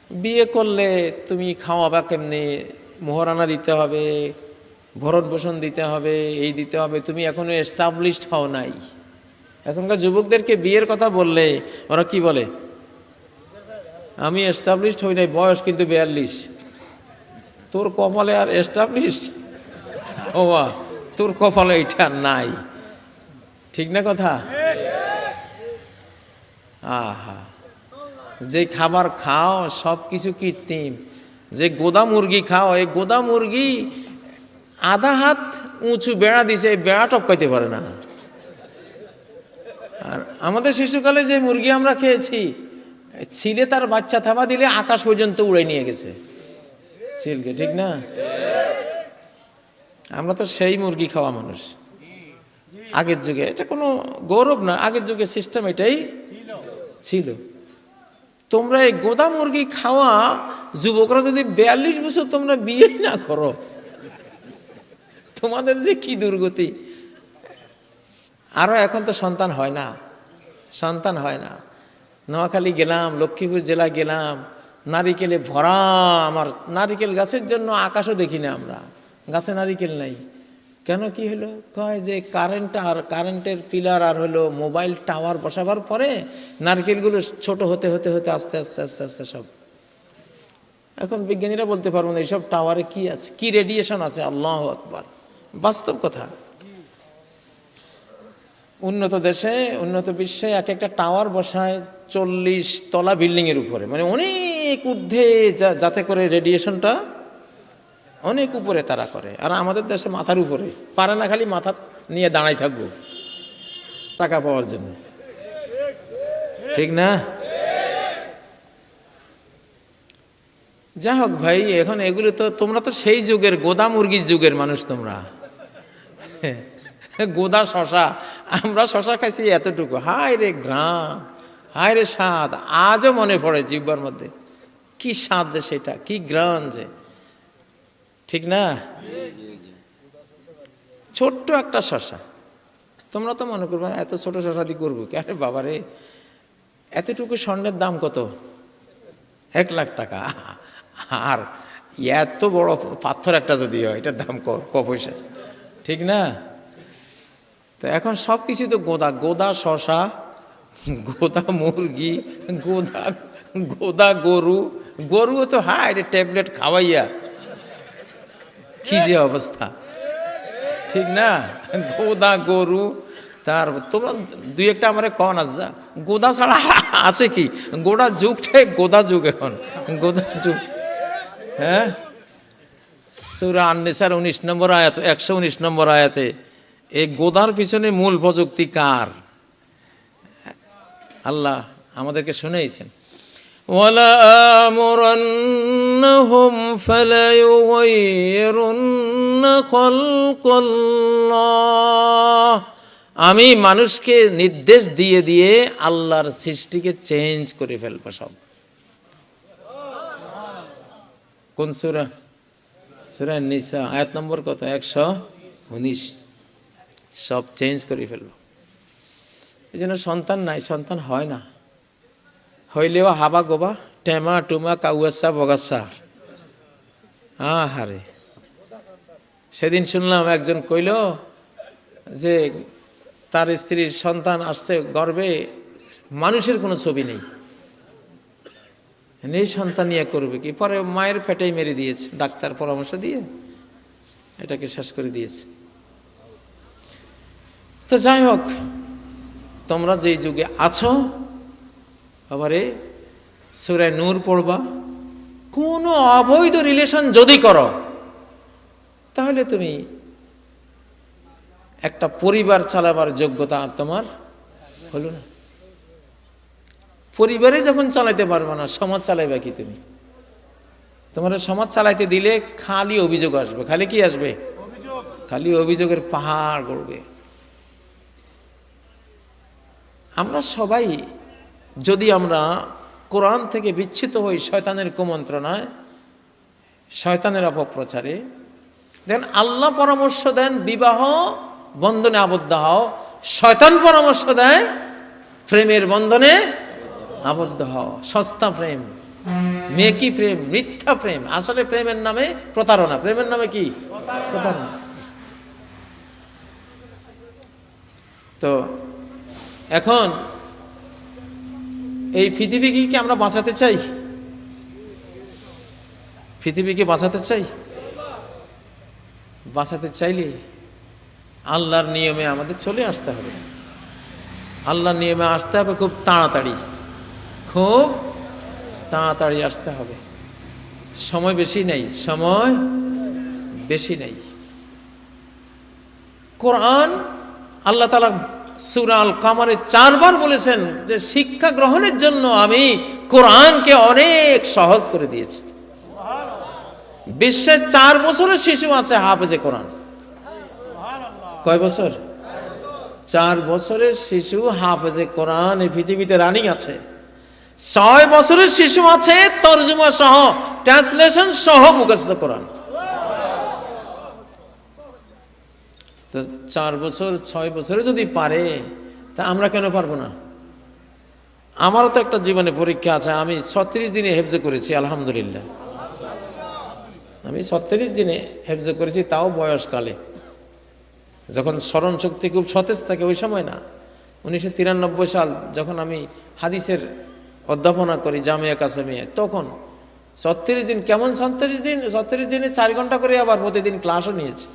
বিয়ে করলে তুমি খাওয়াবা কেমনি, মোহরানা দিতে হবে, ভরণ পোষণ দিতে হবে, এই দিতে হবে, তুমি এখনো এস্টাবলিশড হও নাই। এখনকার যুবকদেরকে বিয়ের কথা বললে ওরা কি বলে, আমি এস্টাবলিশড হই নাই, বয়স কিন্তু 42। তোর কপালে আর এস্টাবলিশড ও তোর কপালে এটা নাই, ঠিক না কথা? আহা, যে খাবার খাও সব কিছু কৃত্রিম। যে গোদা মুরগি খাও, এই গোদা মুরগি আধা হাত উঁচু বেড়া দিছে, এই বেড়া টপকাইতে পারে না। আর আমাদের শিশুকালে যে মুরগি আমরা খেয়েছি, ছিলে তার বাচ্চা থাবা দিলে আকাশ পর্যন্ত উড়ে নিয়ে গেছে ছিলকে, ঠিক না? আমরা তো সেই মুরগি খাওয়া মানুষ আগের যুগে। এটা কোনো গৌরব না, আগের যুগে সিস্টেম এটাই ছিল। তোমরা এই গোদা মুরগি খাওয়া যুবকরা যদি 42 বছর তোমরা বিয়ে না করো, তোমাদের যে কি দুর্গতি। আরো এখন তো সন্তান হয় না, সন্তান হয় না। নোয়াখালী গেলাম, লক্ষ্মীপুর জেলা গেলাম, নারিকেলে ভরা। আমার নারিকেল গাছের জন্য আকাশও দেখি না আমরা, গাছে নারিকেল নাই। কেন, কি হলো? কয় যে কারেন্টের পিলার আর হলো মোবাইল টাওয়ার বসাবার পরে নারকেলগুলো ছোট হতে হতে হতে আস্তে আস্তে আস্তে আস্তে সব। এখন বিজ্ঞানীরা বলতে পারবো না এইসব টাওয়ারে কি আছে, কি রেডিয়েশন আছে। আল্লাহু আকবার, বাস্তব কথা। উন্নত দেশে, উন্নত বিশ্বে এক একটা টাওয়ার বসায় 40 তলা বিল্ডিং এর উপরে, মানে অনেক ঊর্ধ্বে, যাতে করে রেডিয়েশনটা অনেক উপরে তারা করে। আর আমাদের দেশে মাথার উপরে পারে না, খালি মাথা নিয়ে দাঁড়াই থাকবো টাকা পাওয়ার জন্য, ঠিক না? যাই হোক ভাই, এখন এগুলো তো, তোমরা তো সেই যুগের গোদা মুরগির যুগের মানুষ। তোমরা গোদা শশা, আমরা শশা খাইছি এতটুকু, হায় রে ঘ্রাণ, হায় রে স্বাদ, আজও মনে পড়ে জিহ্বার মধ্যে। কি স্বাদ যে সেটা, কি ঘ্রাণ যে, ঠিক না? ছোট্ট একটা শশা, তোমরা তো মনে করবে এত ছোট শশা দিয়ে করবো কি? আরে বাবারে, এতটুকু স্বর্ণের দাম কত? 1 লাখ টাকা। আর এত বড় পাথর একটা যদি হয়, এটার দাম ক পয়সা, ঠিক না? তো এখন সব কিছু তো গোদা, গোদা শশা, গোদা মুরগি, গোদা গরু। গরুও তো হায় রে ট্যাবলেট খাওয়াইয়া কি যে অবস্থা, ঠিক না? গোদা গরু। তার তোমরা দুই একটা আমার কন আজ্জা, গোদা ছাড়া আছে কি? গোদা যুগটাই গোদা যুগ এখন, গোদা যুগ। হ্যাঁ, সূরা আন-নিসার 19 নম্বর আয়াত, 119 নম্বর আয়াতে এই গোদার পিছনে মূল প্রযুক্তি কার? আল্লাহ আমাদেরকে শুনেইছেন, ওয়ালা আমুরান্নাহুম ফালায়ুগাইয়িরুন্না খালকাল্লাহ। আমি মানুষকে নির্দেশ দিয়ে দিয়ে আল্লাহর সৃষ্টিকে চেঞ্জ করে ফেলবো সব। কোন সূরা? সূরা নিসা আয়াত নম্বর কত? 119। সব চেঞ্জ করে ফেলবো। এই জন্য সন্তান নাই, সন্তান হয় না, হইলেও হাবা গোবা, টেমা টুমা, কাউয়াসা বগাসা। হারে, সেদিন শুনলাম একজন কইল যে তার স্ত্রীর সন্তান আসছে গর্ভে, মানুষের কোনো ছবি নেই, এই সন্তান নিয়ে করবে কি? পরে মায়ের পেটেই মেরে দিয়েছে, ডাক্তার পরামর্শ দিয়ে এটাকে শেষ করে দিয়েছে। তো যাই হোক, তোমরা যেই যুগে আছো, আবারে সূরা নূর পড়বা। কোনো অবৈধ রিলেশন যদি করো, তাহলে তুমি একটা পরিবার চালাবার যোগ্যতা তোমার হলো না। পরিবারে যখন চালাইতে পারবে না, সমাজ চালাইবে কি তুমি? তোমার সমাজ চালাইতে দিলে খালি অভিযোগ আসবে। খালি কি আসবে? খালি অভিযোগের পাহাড় গড়বে। আমরা সবাই যদি আমরা কোরআন থেকে বিচ্ছিত হই শয়তানের কুমন্ত্রণায়, শয়তানের অপপ্রচারে, দেখেন আল্লাহ পরামর্শ দেন বিবাহ বন্ধনে আবদ্ধ হও, শয়তান পরামর্শ দেয় প্রেমের বন্ধনে আবদ্ধ হও। সস্তা প্রেম, মেয়ে কি প্রেম? মিথ্যা প্রেম। আসলে প্রেমের নামে প্রতারণা। প্রেমের নামে কি? প্রতারণা। তো এখন এই পৃথিবীকে কি আমরা বাঁচাতে চাই? পৃথিবীকে বাঁচাতে চাই? বাঁচাতে চাইলে আল্লাহর নিয়মে আমাদের চলে আসতে হবে। আল্লাহর নিয়মে আসতে হবে খুব তাড়াতাড়ি, খুব তাড়াতাড়ি আসতে হবে। সময় বেশি নেই, সময় বেশি নেই। কোরআন আল্লাহ তাআলা সূরা আল কামারে 4 বার বলেছেন যে শিক্ষা গ্রহণের জন্য আমি কোরআনকে অনেক সহজ করে দিয়েছি। বিশ্বে 4 বছরের শিশু আছে হাফেজে কোরআন। কয় বছর? 4 বছরের শিশু হাফেজে কোরআন এই পৃথিবীতে রানিং আছে। 6 বছরের শিশু আছে তরজমা সহ, ট্রান্সলেশন সহ মুখস্থ কোরআন। তো 4 বছর 6 বছরে যদি পারে, তা আমরা কেন পারবো না? আমারও তো একটা জীবনে পরীক্ষা আছে। আমি 36 দিনে হেফজে করেছি, আলহামদুলিল্লাহ। আমি 36 দিনে হেফজে করেছি, তাও বয়সকালে, যখন স্মরণ শক্তি খুব সতেজ থাকে ওই সময় না। 1993 সাল যখন আমি হাদিসের অধ্যাপনা করি জামিয়া কাসেমিয়া, তখন 36 দিন। কেমন 36 দিন? 36 দিনে 4 ঘন্টা করে আবার প্রতিদিন ক্লাসও নিয়েছি।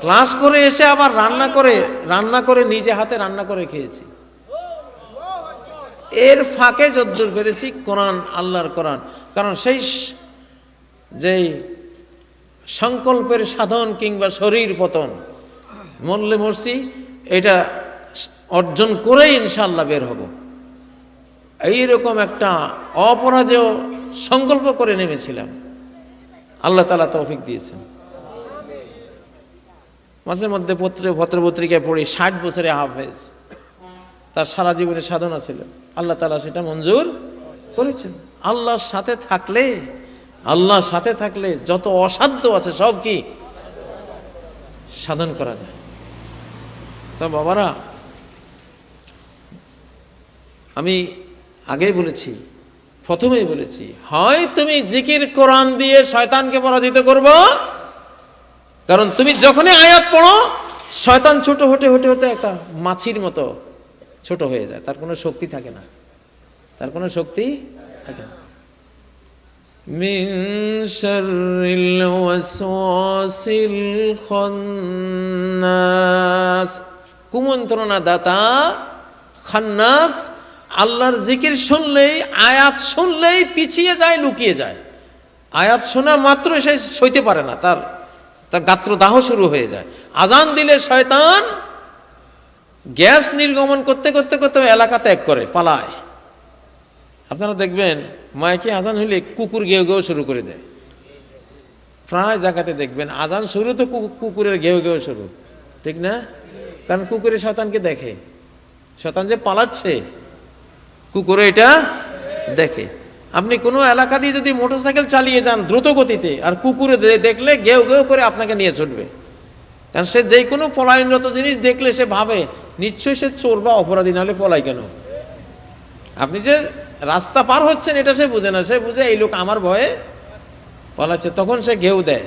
ক্লাস করে এসে আবার রান্না করে নিজে হাতে রান্না করে খেয়েছি। এর ফাঁকে যদ্দূর পেরেছি কোরআন, আল্লাহর কোরআন। কারণ সেই যেই সংকল্পের সাধন কিংবা শরীর পতন, মরলে মরছি, এটা অর্জন করেই ইনশাআল্লাহ বের হব, এইরকম একটা অপরাজেয় সংকল্প করে নেমেছিলাম। আল্লাহ তাআলা তৌফিক দিয়েছেন। মাঝে মধ্যে পত্রপত্রিকায় পড়ি 60 বছরে হাফেজ, তার সারা জীবনের সাধনা ছিল। আল্লাহ তাআলা সেটা মঞ্জুর করেছেন। আল্লাহর সাথে থাকলে যত অসাধ্য আছে সব কি সাধন করা যায়। তো বাবারা, আমি আগেই বলেছি, প্রথমেই বলেছি, হয় তুমি জিকির কোরআন দিয়ে শয়তানকে পরাজিত করবো, কারণ তুমি যখনই আয়াত পড়ো শয়তান ছোট হতে হতে হতে একটা মাছির মতো ছোট হয়ে যায়, তার কোনো শক্তি থাকে না, তার কোনো শক্তি থাকে না। মিন শাররিল ওয়াসওয়াসিল খান্নাস, কুমন্ত্রণা দাতা খান্নাস। আল্লাহর জিকির শুনলেই, আয়াত শুনলেই পিছিয়ে যায়, লুকিয়ে যায়। আয়াত শোনা মাত্র সে সইতে পারে না, তার গাত্রদাহ শুরু হয়ে যায়। আজান দিলে শয়তান গ্যাস নির্গমন করতে করতে করতে এলাকা ত্যাগ করে, পালায়। আপনারা দেখবেন মাইকে আজান হইলে কুকুর গেউ গেউ শুরু করে দেয়। প্রায় জায়গাতে দেখবেন আজান শুরু তো কুকুরের গেউ গেউ শুরু, ঠিক না? কারণ কুকুরে শয়তানকে দেখে, শয়তান যে পালাচ্ছে কুকুরে এটা দেখে। আপনি কোনো এলাকা দিয়ে যদি মোটরসাইকেল চালিয়ে যান দ্রুত গতিতে, আর কুকুরে দেখলে গেউ গেউ করে আপনাকে নিয়ে ছুটবে। কারণ সে যে কোনো পলায়নরত জিনিস দেখলে সে ভাবে নিশ্চয়ই সে চোর বা অপরাধী, নাহলে পলাই কেন? আপনি যে রাস্তা পার হচ্ছেন এটা সে বুঝে না, সে বুঝে এই লোক আমার ভয়ে পলাচ্ছে, তখন সে ঘেউ দেয়।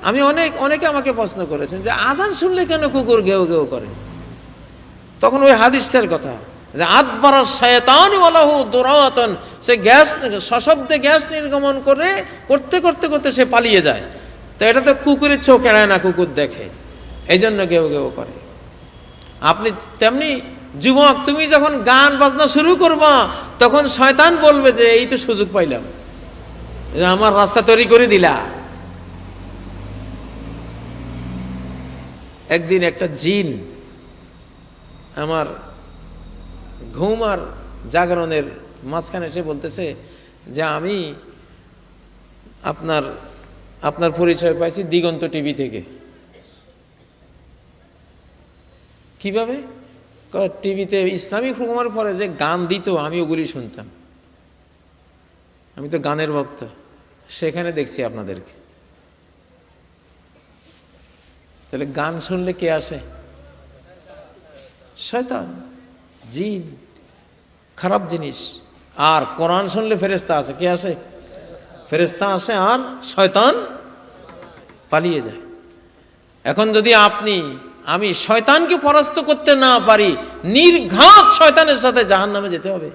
আমি অনেকে আমাকে প্রশ্ন করেছেন যে আজান শুনলে কেন কুকুর ঘেউ ঘেউ করে? তখন ওই হাদিসটার কথা যে আদবারা শায়তান ওয়ালাহু দুরাতান, সে সশব্দে গ্যাস নির্গমন করতে করতে করতে সে পালিয়ে যায়। তো এটা তো কুকুরের চোখ এড়ায় না, কুকুর দেখে, এই জন্য ঘেউ ঘেউ করে। আপনি তেমনি যুবক, তুমি যখন গান বাজনা শুরু করবা তখন শয়তান বলবে যে এই তো সুযোগ পাইলাম, আমার রাস্তা তৈরি করে দিলা। একদিন একটা জিন আমার ঘুম আর জাগরণের মাঝখানে এসে বলতেছে যে আমি আপনার পরিচয় পাইছি দিগন্ত টিভি থেকে। কিভাবে? টিভিতে ইসলামিক হুকুমের পরে যে গান দিত আমি ওগুলি শুনতাম, আমি তো গানের ভক্ত, সেখানে দেখছি আপনাদেরকে। তাহলে গান শুনলে কে আসে? শয়তান, জিন। খারাপ জিনিস। আর কোরআন শুনলে ফেরেশতা আসে, কে আসে? ফেরেশতা আসে আর শয়তান পালিয়ে যায়। এখন যদি আমি শয়তানকে পরাস্ত করতে না পারি, নির্ঘাত শয়তানের সাথে জাহান্নামে যেতে হবে।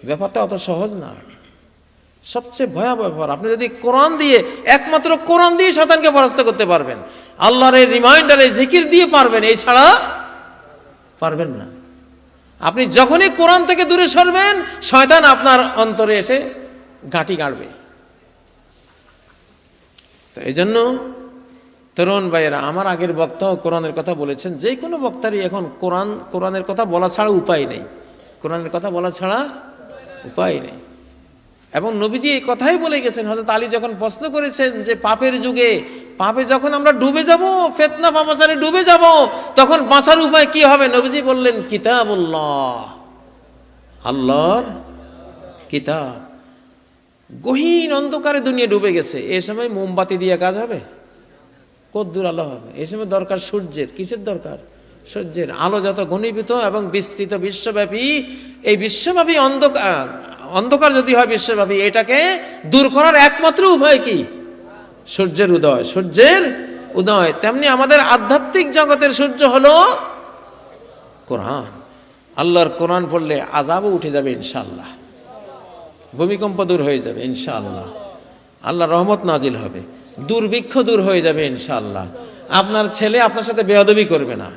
ব্যাপারটা অত সহজ না, সবচেয়ে ভয়াবহ ব্যাপার। আপনি যদি কোরআন দিয়ে, একমাত্র কোরআন দিয়ে শয়তানকে পরাস্ত করতে পারবেন, আল্লাহর এই রিমাইন্ডারে জিকির দিয়ে পারবেন, এই ছাড়া পারবেন না। আপনি যখনই কোরআন থেকে দূরে সরবেন, শয়তান আপনার অন্তরে এসে ঘাঁটি গাড়বে। তো এই জন্য তরুণ ভাইয়েরা, আমার আগের বক্তাও কোরআনের কথা বলেছেন, যে কোনো বক্তারই এখন কোরআনের কথা বলা ছাড়া উপায় নেই। কোরআনের কথা বলা ছাড়া উপায় নেই। এবং নবীজি এই কথাই বলে গেছেন। হযরত আলী যখন প্রশ্ন করেছেন যে পাপে যখন আমরা ডুবে যাব, ফিতনা পাপাচারে ডুবে যাব, তখন বাঁচার উপায় কি হবে? নবীজি বললেন, কিতাবুল্লাহ, আল্লাহর কিতাব। গহীন অন্ধকারে দুনিয়া ডুবে গেছে, এই সময় মোমবাতি দিয়ে কাজ হবে? কদ্দুর আলো হবে? এই সময় দরকার সূর্যের। কিসের দরকার? সূর্যের আলো যত ঘনীভূত এবং বিস্তৃত বিশ্বব্যাপী, এই বিশ্বব্যাপী অন্ধকার যদি হয় বিশ্বব্যাপী, এটাকে দূর করার একমাত্র উপায় কি? সূর্যের উদয়। সূর্যের উদয়। তেমনি আমাদের আধ্যাত্মিক জগতের সূর্য হলো কোরআন। আল্লাহর কোরআন পড়লে আযাবও উঠে যাবে ইনশাআল্লাহ, ভূমিকম্প দূর হয়ে যাবে ইনশাআল্লাহ, আল্লাহর রহমত নাজিল হবে, দুর্ভিক্ষ দূর হয়ে যাবে ইনশাআল্লাহ। আপনার ছেলে আপনার সাথে বেয়াদবি করবে না,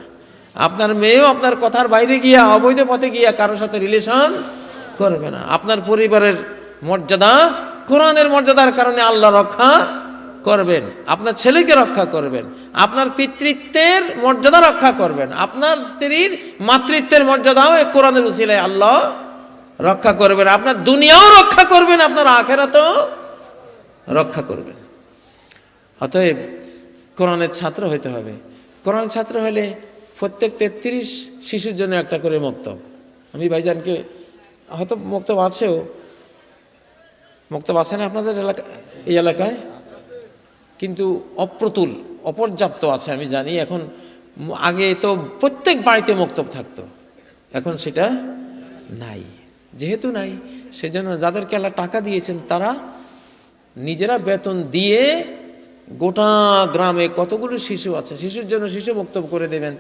আপনার মেয়েও আপনার কথার বাইরে গিয়া, অবৈধ পথে গিয়া কারোর সাথে রিলেশন করবে না। আপনার পরিবারের মর্যাদা কোরআনের মর্যাদার কারণে আল্লাহ রক্ষা করবেন, আপনার ছেলেকে রক্ষা করবেন, আপনার পিতৃত্বের মর্যাদা রক্ষা করবেন, আপনার স্ত্রীর মাতৃত্বের মর্যাদাও এই কোরআনের উসিলায় আল্লাহ রক্ষা করবেন, আপনার দুনিয়াও রক্ষা করবেন, আপনার আখিরাতও রক্ষা করবেন। অতএব কোরআনের ছাত্র হতে হবে। কোরআনের ছাত্র হলে প্রত্যেক 33 শিশুর জন্য একটা করে মক্তব। আমি ভাইজানকে, হয়তো মক্তব আছেও, মক্তব আছে না আপনাদের এই এলাকায়? কিন্তু অপ্রতুল, অপর্যাপ্ত আছে আমি জানি। এখন আগে তো প্রত্যেক বাড়িতে মক্তব থাকতো, এখন সেটা নাই। যেহেতু নাই, সেজন্য যাদেরকে আল্লাহ টাকা দিয়েছেন তারা নিজেরা বেতন দিয়ে গোটা গ্রামে কতগুলো শিশু আছে, শিশুর জন্য শিশু মক্তব করে দেবেন,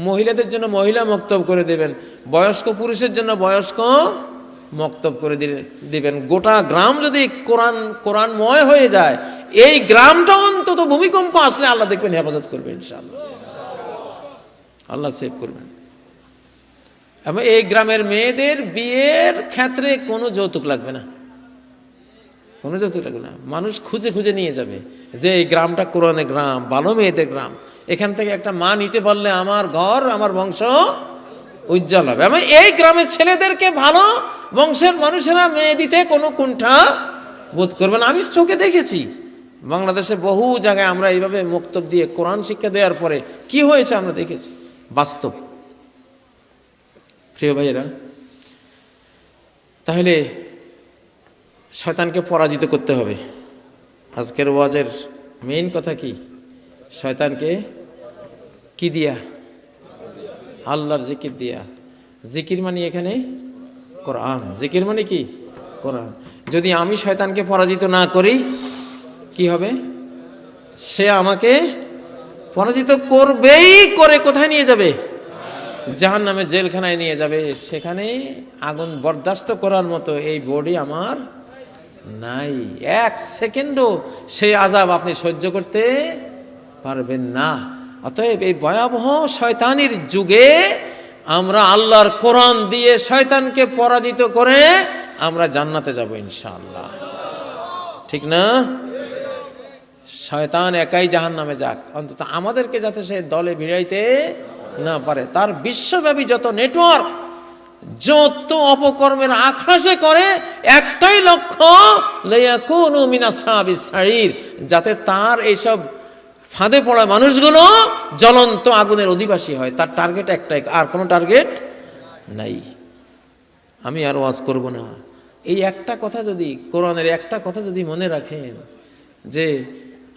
মহিলাদের জন্য মহিলা মক্তব করে দেবেন, বয়স্ক পুরুষের জন্য বয়স্ক মক্তব করে দিবেন। গোটা গ্রাম যদি কোরআনময় হয়ে যায়, এই গ্রামটা অন্তত ভূমিকম্প আসলে আল্লাহ দেখবেন হেফাজত করবেন ইনশাআল্লাহ, আল্লাহ সেভ করবেন। এবং এই গ্রামের মেয়েদের বিয়ের ক্ষেত্রে কোনো যৌতুক লাগবে না, কোনো যৌতুক লাগবে না। মানুষ খুঁজে খুঁজে নিয়ে যাবে যে এই গ্রামটা কোরআনের গ্রাম, ভালো মেয়েদের গ্রাম, এখান থেকে একটা মা নিতে পারলে আমার ঘর, আমার বংশ উজ্জ্বল হবে। এবং এই গ্রামের ছেলেদেরকে ভালো বংশের মানুষেরা মেয়ে দিতে কোনো কুণ্ঠা বোধ করবে না। আমি চোখে দেখেছি বাংলাদেশে বহু জায়গায় আমরা এইভাবে মক্তব দিয়ে কোরআন শিক্ষা দেওয়ার পরে কি হয়েছে আমরা দেখেছি, বাস্তব। প্রিয় ভাইয়েরা, তাহলে শয়তানকে পরাজিত করতে হবে। আজকের ওয়াজের মেইন কথা কি? শয়তানকে কি দিয়া? আল্লাহর জিকির দিয়া। জিকির মানে এখানে কোরআন। জিকির মানে কি? কোরআন। যদি আমি শয়তানকে পরাজিত না করি, কি হবে? সে আমাকে পরাজিত করবেই, করে কোথায় নিয়ে যাবে? জাহান্নামে, জেলখানায় নিয়ে যাবে। সেখানে আগুন বরদাস্ত করার মতো এই বডি আমার নাই। 1 সেকেন্ডও সেই আযাব আপনি সহ্য করতে পারবেন না। অতএব এই ভয়াবহ শয়তানির যুগে আমরা আল্লাহর কোরআন দিয়ে শয়তানকে পরাজিত করে আমরা জান্নাতে যাব ইনশাআল্লাহ, ঠিক না? শয়তান একাই জাহান্নামে যাক, অন্তত আমাদেরকে যাতে সে দলে ভিড়াইতে না পারে। তার বিশ্বব্যাপী যত নেটওয়ার্ক, যত অপকর্মের আখড়াসে করে, একটাই লক্ষ্য, লায়াকুনু মিন আসহাবিস সাঈর, যাতে তার এইসব ফাঁদে পড়া মানুষগুলো জ্বলন্ত আগুনের অধিবাসী হয়। তার টার্গেট একটাই, আর কোনো টার্গেট নাই। আমি আর ওয়াজ করব না। এই একটা কথা যদি, কোরআনের একটা কথা যদি মনে রাখেন, যে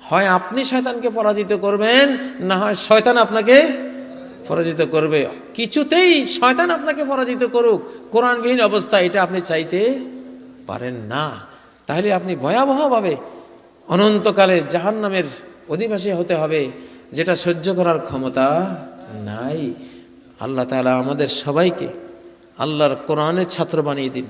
হয় আপনি শয়তানকে পরাজিত করবেন, না হয় শয়তান আপনাকে পরাজিত করবে। কিছুতেই শয়তান আপনাকে পরাজিত করুক কোরআনবিহীন অবস্থা, এটা আপনি চাইতে পারেন না। তাহলে আপনি ভয়াবহভাবে অনন্তকালে জাহান্নামের অধিবাসী হতে হবে, যেটা সহ্য করার ক্ষমতা নাই। আল্লাহ তাআলা আমাদের সবাইকে আল্লাহর কোরআনের ছাত্র বানিয়ে দিন।